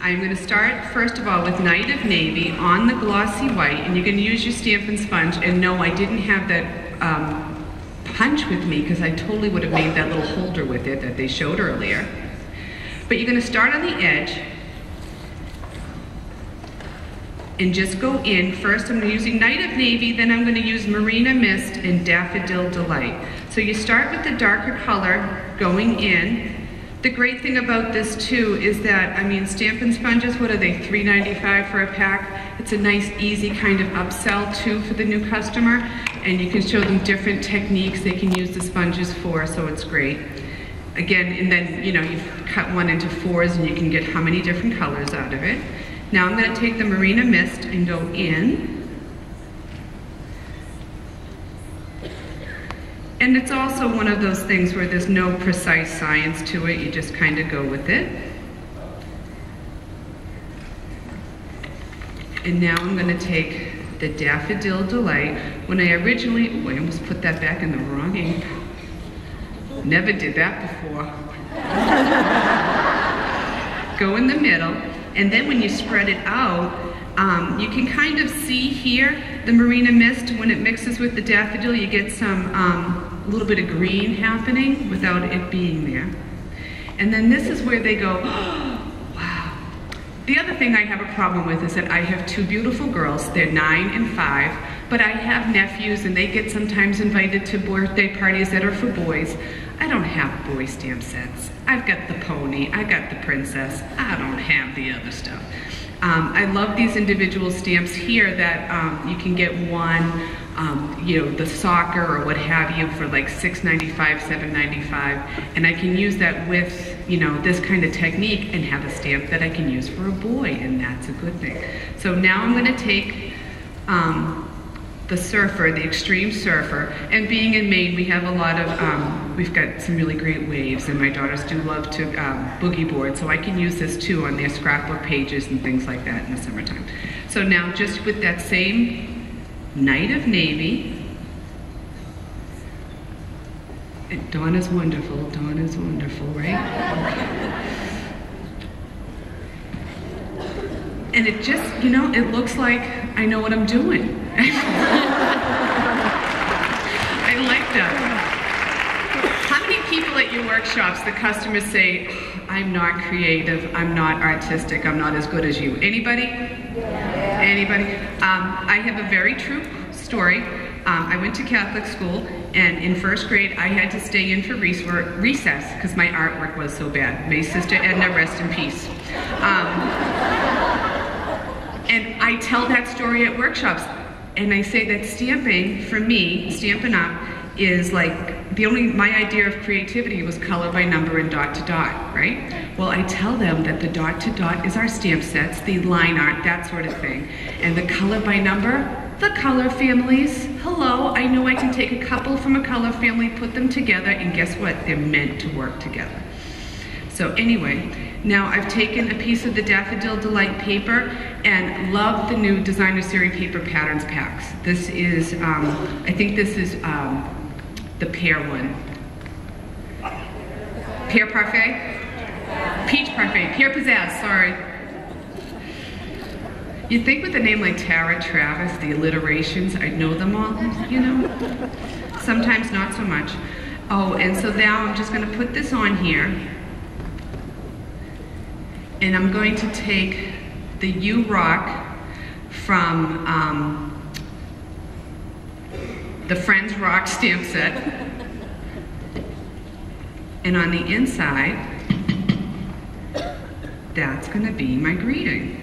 I'm going to start, first of all, with Night of Navy on the glossy white, and you're going to use your Stampin' Sponge. And no, I didn't have that punch with me, because I totally would have made that little holder with it that they showed earlier. But you're going to start on the edge, and just go in. First, I'm using Night of Navy, then I'm going to use Marina Mist and Daffodil Delight. So you start with the darker color going in. The great thing about this too is that, I mean, Stampin' Sponges, what are they, $3.95 for a pack? It's a nice, easy kind of upsell too for the new customer, and you can show them different techniques they can use the sponges for, so it's great. Again, and then, you know, you cut one into 4s and you can get how many different colors out of it. Now I'm going to take the Marina Mist and go in. And it's also one of those things where there's no precise science to it, you just kind of go with it. And now I'm going to take the Daffodil Delight. When I originally, oh, I almost put that back in the wrong ink. Never did that before. Go in the middle, and then when you spread it out, you can kind of see here the Marina Mist. When it mixes with the daffodil, you get some a little bit of green happening without it being there. And then this is where they go, oh, wow. The other thing I have a problem with is that I have 2 beautiful girls. They're 9 and 5, but I have nephews, and they get sometimes invited to birthday parties that are for boys. I don't have boy stamp sets. I've got the pony, I got the princess. I don't have the other stuff. I love these individual stamps here that you can get one, you know, the soccer or what have you for like $6.95, $7.95, and I can use that with, you know, this kind of technique and have a stamp that I can use for a boy, and that's a good thing. So now I'm going to take the Surfer, the Extreme Surfer, and being in Maine, we have a lot of, we've got some really great waves, and my daughters do love to boogie board, so I can use this too on their scrapbook pages and things like that in the summertime. So now just with that same Night of Navy, and Dawn is wonderful, right? And it just, you know, it looks like I know what I'm doing. I like that. How many people at your workshops, the customers say, I'm not creative, I'm not artistic, I'm not as good as you? Anybody? Yeah. Anybody? I have a very true story. I went to Catholic school, and in 1st grade I had to stay in for recess because my artwork was so bad. May Sister Edna rest in peace. And I tell that story at workshops, and I say that stamping, for me, Stampin' Up, is like, my idea of creativity was color by number and dot to dot, right? Well, I tell them that the dot to dot is our stamp sets, the line art, that sort of thing. And the color by number, the color families. Hello, I know I can take a couple from a color family, put them together, and guess what? They're meant to work together. So anyway, now I've taken a piece of the Daffodil Delight paper and love the new Designer Series paper patterns packs. This is, I think this is the pear one. Pear Parfait? Peach Parfait, Pear Pizzazz, sorry. You'd think with a name like Tara Travis, the alliterations, I'd know them all, you know? Sometimes not so much. Oh, and so now I'm just gonna put this on here. And I'm going to take the You Rock from the Friends Rock stamp set. And on the inside, that's gonna be my greeting.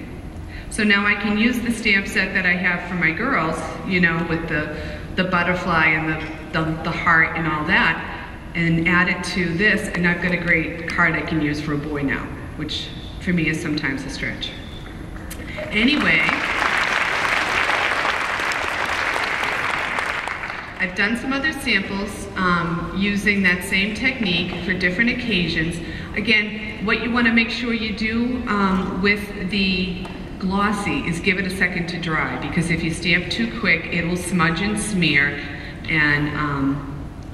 So now I can use the stamp set that I have for my girls, you know, with the butterfly and the heart and all that, and add it to this, and I've got a great card I can use for a boy now, which for me is sometimes a stretch. Anyway, I've done some other samples using that same technique for different occasions. Again, what you want to make sure you do with the glossy is give it a second to dry, because if you stamp too quick, it will smudge and smear, and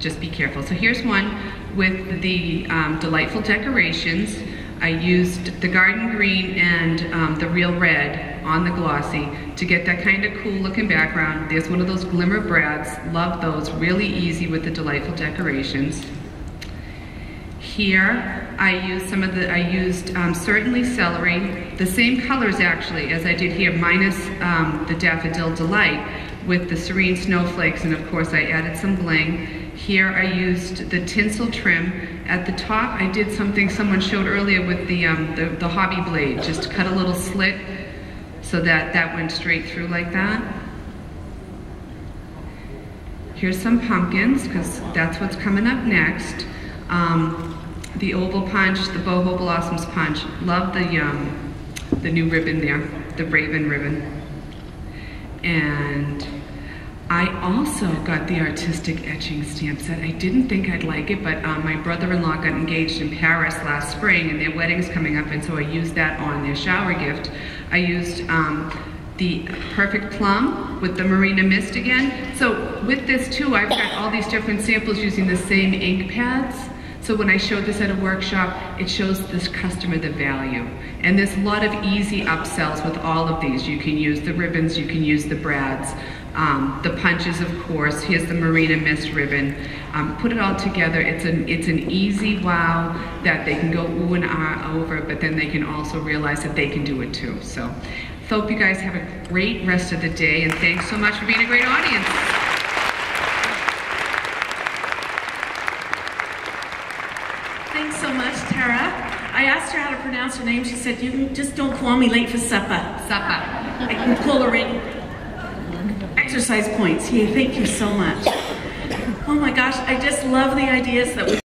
just be careful. So here's one with the delightful decorations. I used the garden green and the real red on the glossy to get that kind of cool looking background. There's one of those glimmer brads, love those, really easy with the delightful decorations. Here, I used certainly celery, the same colors actually as I did here, minus the Daffodil Delight with the serene snowflakes, and of course I added some bling. Here I used the tinsel trim. At the top, I did something someone showed earlier with the hobby blade, just cut a little slit so that went straight through like that. Here's some pumpkins, because that's what's coming up next. The oval punch, the boho blossoms punch. Love the new ribbon there, the raven ribbon. And I also got the artistic etching stamp set. I didn't think I'd like it, but my brother-in-law got engaged in Paris last spring, and their wedding's coming up, and so I used that on their shower gift. I used the Perfect Plum with the Marina Mist again. So with this too, I've got all these different samples using the same ink pads. So when I showed this at a workshop, it shows this customer the value. And there's a lot of easy upsells with all of these. You can use the ribbons, you can use the brads, the punches, of course. Here's the Marina Mist ribbon. Put it all together. It's an easy wow that they can go ooh and ah over, but then they can also realize that they can do it too. So hope you guys have a great rest of the day, and thanks so much for being a great audience. Thanks so much, Tara. I asked her how to pronounce her name. She said, "You just don't call me late for supper." Supper. I can pull her in. Exercise points. Yeah, thank you so much. Oh my gosh, I just love the ideas that we